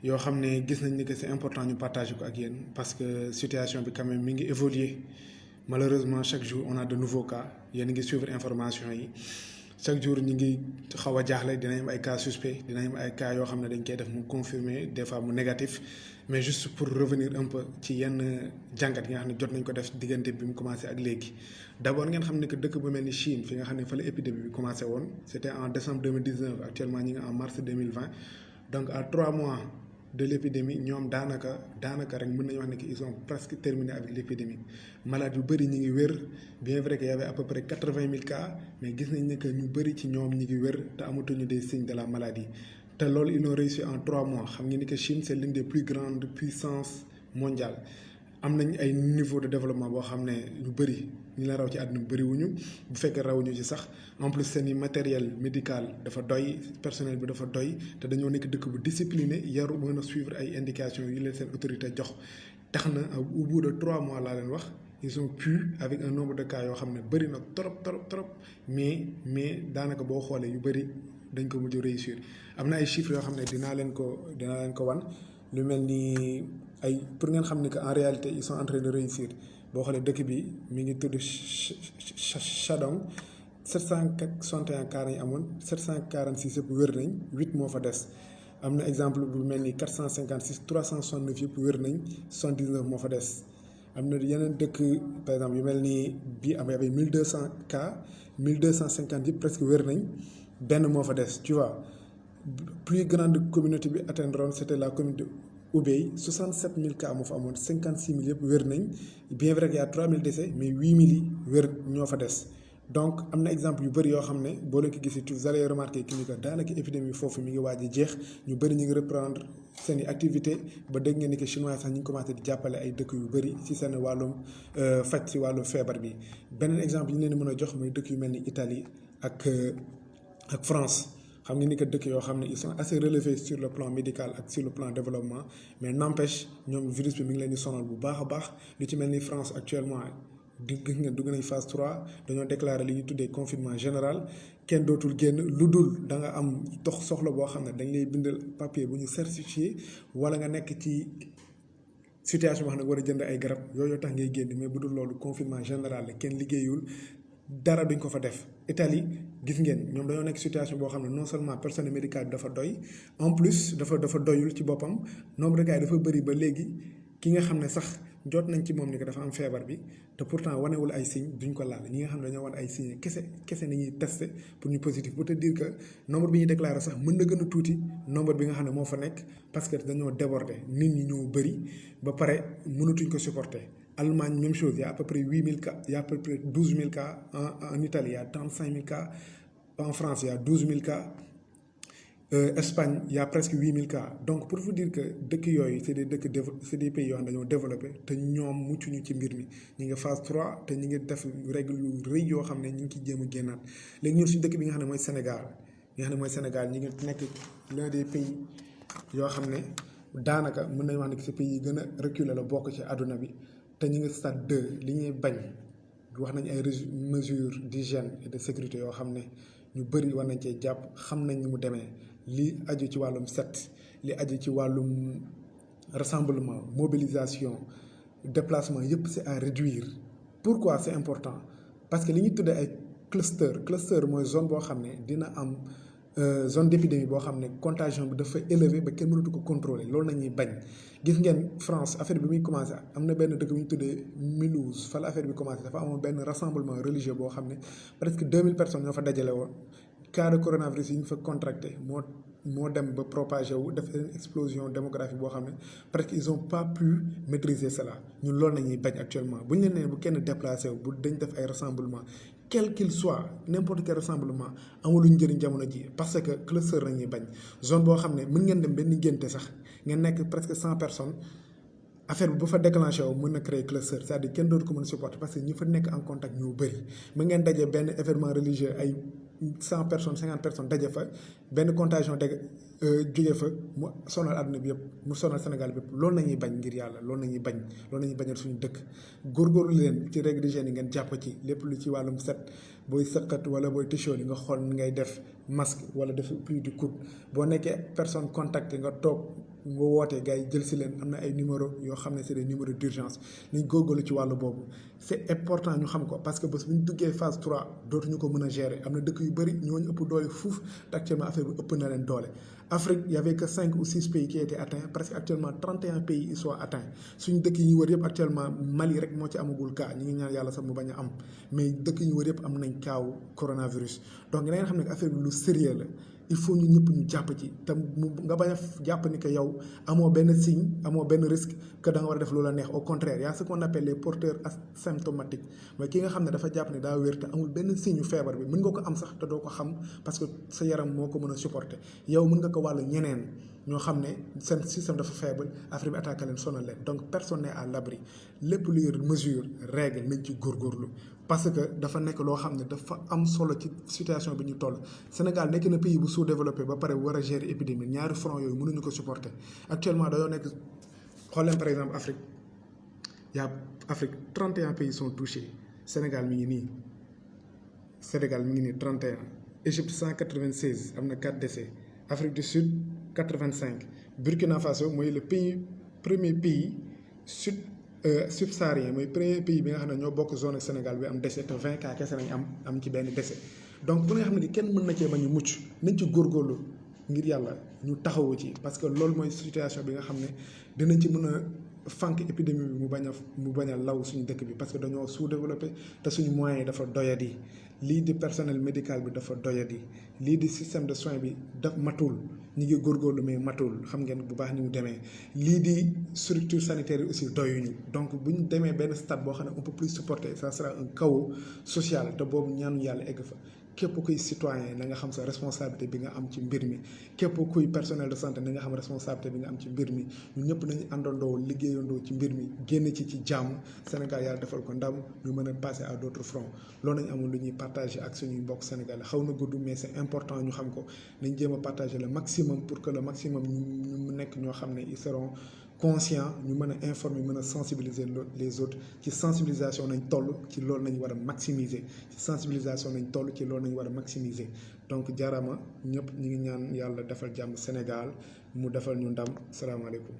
yoo xam ne gis nañ ni que c'est important ñu partager ko ak yéen parce que situation bi quand même mi ngi évoluer malheureusement chaque jour on a de nouveaux cas yéen a ngi suivre information yi chaque jour ñu ngi xaw a jaaxle dinañ am ay cas suspect dinañ am ay cas yoo xam ne dañ koy def mu confirmé des fois mu négatif mais juste pour revenir un peu ci yenn jàngat yi nga xam ne jot nañ ko def diggante bi mu commencé ak léegi d'abord ngeen xam ne que dëkk bu mel ni Chine fi nga xam ne fa la épidémie bi commencé woon c'était en décembre 2019 actuellement ñi ngi en mars 2020 donc à 3 mois de l'épidémie ñoom daanaka rek mën nañu wax ne que ils ont presque terminé avec l'épidémie malade yu bëri ñi ngi wér bien vrai que y avait à peu près 80 000 cas mais gis nañ ne que ñu bëri ci ñoom ñi ngi wér te amatuñu des signes de la maladie te loolu ils l'ont réussi en 3 mois xam ngeen ni que Chine c'est l'une des plus grandes puissances mondiales am nañ ay niveau de développement boo xam ne ñu bëri ñi la raw ci àdduna bëri wuñu bu fekkee rawuñu ci sax en plus seen i matériel médical dafa doy personnel bi dafa doy te dañoo nekk dëkk bu discipliné yaru mën a suivre ay indications yu leen seen autorité jox tax na au bout de 3 mois laa leen wax ils ont pu avec un nombre de cas yoo xam ne bëri na trop mais daanaka boo xoolee yu bëri dañ ko mujj réussir am na ay chiffres yoo xam ne dinaa leen ko wan lu mel ni ay pour ngeen xam ni que en réalité ils sont en train de réussir boo xoolee dëkk bi mi ngi tudd Shandong 761 cas yi amoon 746 yëpp wér nañ 8 moo fa des am na exemple bu mel ni 456 369 yëpp wér nañ 79 moo fa des am na yeneen dëkk par exemple yu mel ni bii am ay 1200 cas 1250 yëpp presque wér nañ benn moo fa des tu vois plus grande communauté bi atteindre c'était la communauté Hubei 67 000 cas moo fa amoon 56 000 yëpp wér nañ bien vrai qu'il y a 3 000 décès mais 8 000 yi wér ñoo fa des donc am na exemple yu bëri yoo xam ne boo leen ko gisee vous allez remarquer que ni que daanaka épidémie foofu mi ngi waaj a jeex ñu bëri ñu ngi reprendre seen i activité ba dégg ngeen ni que chinois sax ñu ngi commencé di jàppale ay dëkk yu bëri ci seen wàllum faj ci wàllum feebar bi beneen exemple yi ñu leen mën a jox mooy dëkk yu mel ni Italie ak France. xam nga ni que dëkk yoo xam ne ils sont assez relevés sur le plan médical ak sur le plan développement mais n'empêche ñoom virus bi mi ngi leen di sonal bu baax a baax lu ci mel ni France actuellement gis nga dugg nañ phase 3 dañoo déclarer li ñuy tuddee confinement général kenn dootul génn lu dul da nga am dox soxla boo xam ne dañ lay bindal papier bu ñu certifié wala nga nekk ci situation boo xam ne war a jënd ay garab yooyu tax ngay génn mais bu dul loolu confinement général la kenn liggéeyul dara duñ ko fa def. Italie gis ngeen ñoom dañoo nekk situation boo xam ne non seulement personnel médical bi dafa doy en plus dafa doyul ci boppam nombre de cas yi dafa bëri ba léegi ki nga xam ne sax jot nañ ci moom ni que dafa am feebar bi te pourtant wanewul ay signes duñ ko laal ñi nga xam ne dañoo wan ay signes kese nañuy testé pour ñu positif pour te dire que nombre bi ñuy déclaré sax mën na gën a tuuti nombre bi nga xam ne moo fa nekk parce que dañoo débordé nit ñi ñoo bëri ba pare mënatuñ ko supporter. Allemagne, même chose, il y a à peu près 8 000 cas, il y a à peu près 12 000 cas. En Italie, il y a 35 000 cas. En France, il y a 12 000 cas. Espagne, il y a presque 8 000 cas. Donc, pour vous dire que c'est des pays qui ont développé, et nous avons ci mbir mi ñi nga phase 3 te ñi ngi def règle yu rëy yoo xam ne ñi ngi ciy jéem a génnaat léegi ñun suñu dëkk bi nga xam ne mooy Sénégal ñi ngi nekk l'un des pays yoo xam ne daanaka mën nañu wax ne ci pays yi gën a reculé la bokk ci àdduna bi te ñu ngi stade 2 li ñuy bañ wax nañ ay mesures d'hygiène et de sécurité yoo xam ne ñu bëri war nañ cee jàpp xam nañ ni mu demee li aju ci wàllum set li aju ci wàllum rassemblement mobilisation déplacement yëpp c'est à réduire. Pourquoi c'est important parce que li ñuy tuddee ay cluster mooy zone boo xam ne dina am zone d'épidémie boo xam ne contagion bi dafa élevé ba kenn mënatu ko contrôler loolu nañuy bañ gis ngeen France affaire bi muy commencé am na benn dëkk bu ñu tuddee Mulhouse fa la affaire bi commencé dafa amoon benn rassemblement religieux boo xam ne presque 2000 personnes ñoo fa dajale woon cas de coronavirus yi ñu fa contracté moo dem ba propagé wu def une explosion démographique boo xam ne presque ils ont pas pu maîtriser cela ñun loolu nañuy bañ actuellement bu ñu leen nee bu kenn déplacé wu bu dañ def ay rassemblement quel qu'il soit n'importe quel rassemblement amuluñ njëriñ jamono ji parce que cluster nañuy bañ zone boo xam ne mën ngeen dem benn ngénte sax ngeen nekk presque 100 personnes affaire bi bu fa déclenché wu mën na créer cluster c'est-à-dire kenn dootu ko mën a supporter parce que ñi fa nekk en contact ñoo bëri mën ngeen daje benn événement religieux ay 100 personnes 50 personnes daje fa benn contagion jóge fa mu sonal àdduna bi yëpp mu sonal Sénégal bi yëpp loolu nañuy bañ ngir yàlla loolu nañuy bañal suñu dëkk góorgóorlu leen ci règle d'hygiène yi ngeen jàpp ci lépp lu ci wàllum set booy sëqat wala booy tichoo li nga xool ni ngay def masque wala def plus du coude boo nekkee personne contact nga toog nga wootee gars yi jël si leen am na ay numéro yoo xam ne c'est des numéros d'urgence nañ góorgóorlu ci wàllu boobu c'est important ñu xam ko parce que bés bu ñu duggee phase 3 dootuñu ko mën a gérer am na dëkk yu bëri ñooñu ëpp doole fuuf te actuellement affaire bi ëpp na leen doole Afrique y avait que 5 ou 6 pays qui étaient atteints presque actuellement 31 pays ils sont atteints suñu dëkk yi ñu wër yëpp actuellement Mali rek moo ci amagul cas ñu ngi ñaan yàlla sax mu bañ a am mais dëkk yi ñu wër yëpp am nañ kaaw coronavirus donc da ngeen xam ne affaire bi lu sérieux la il faut ñu ñëpp ñu jàpp ci te nga bañ a jàpp ni que yow amoo benn signe amoo benn risque que da nga war a def loola neex au contraire y a ce qu'on appelle les porteurs asymptomatiques mooy ki nga xam ne dafa jàpp ne daa wér te amul benn signe feebar bi mën nga ko am sax te doo ko xam parce que sa yaram moo ko mën a supporter yow mën nga ko wàll ñeneen ñoo xam ne seen système dafa faible affaire bi attaqué leen sonal leen donc personne n'est à l'abri lépp luy mesure règle nañ ci góorgóorlu parce que dafa nekk loo xam ne dafa am solo ci situation bi ñu toll Sénégal nekk na pays bu sous-développé ba pare war a gérer épidémie ñaari front yooyu mënuñu ko supporter actuellement dañoo nekk xool leen par exemple Afrique Afrique 31 pays sont touchés Sénégal mi ngi nii 31 Égypte 196 am na 4 décès Afrique du Sud 85 Burkina Faso mooy le premier pays subsaharien mooy premier pays bi nga xam ne ñoo bokk zone Sénégal bi am décès te 20 cas kese nañ am ci benn décès donc bu nga xam ne kenn mën na cee bañ a mucc nañ ci góorgóorlu ngir yàlla ñu taxawu ci parce que loolu mooy situation bi nga xam ne dinañ ci mën a fànk épidémie bi mu bañ a law suñu dëkk bi parce que dañoo sous-développé te suñu moyens yi dafa doyadi lii di personnel médical bi dafa doyadi lii di système de soins bi matul ñu ngi góorgóorlu mais matul xam ngeen bu baax ni mu demee lii di structure sanitaire yi aussi doyuñu donc bu ñu demee benn stade boo xam ne on peut plus supporter ça sera un chaos social te boobu ñaanu yàlla egg fa képp kuy citoyen na nga xam sa responsabilité bi nga am ci mbir mi képp kuy personnel de santé na nga xam responsabilité bi nga am ci mbir mi ñun ñëpp nañu àndandoo liggéeyandoo ci mbir mi génn ci jàmm Sénégal yàlla defal ko ndam ñu mën a passer à d'autres fronts loolu nañu amul lu ñuy partager ak suñuy mbokk sénégalais xaw na gudd mais c'est important ñu xam ko nañ jéem a partager le maximum pour que le maximum ñu nekk ñoo xam ne ils seront conscient ñu mën a informer mën a sensibiliser les autres ci sensibilisation nañ toll ci loolu nañ war a maximiser ci sensibilisation nañ toll ci loolu nañ war a maximiser donc jaarama ñëpp ñu ngi ñaan yàlla defal jàmm Sénégal mu defal ñu ndam salaamaaleykum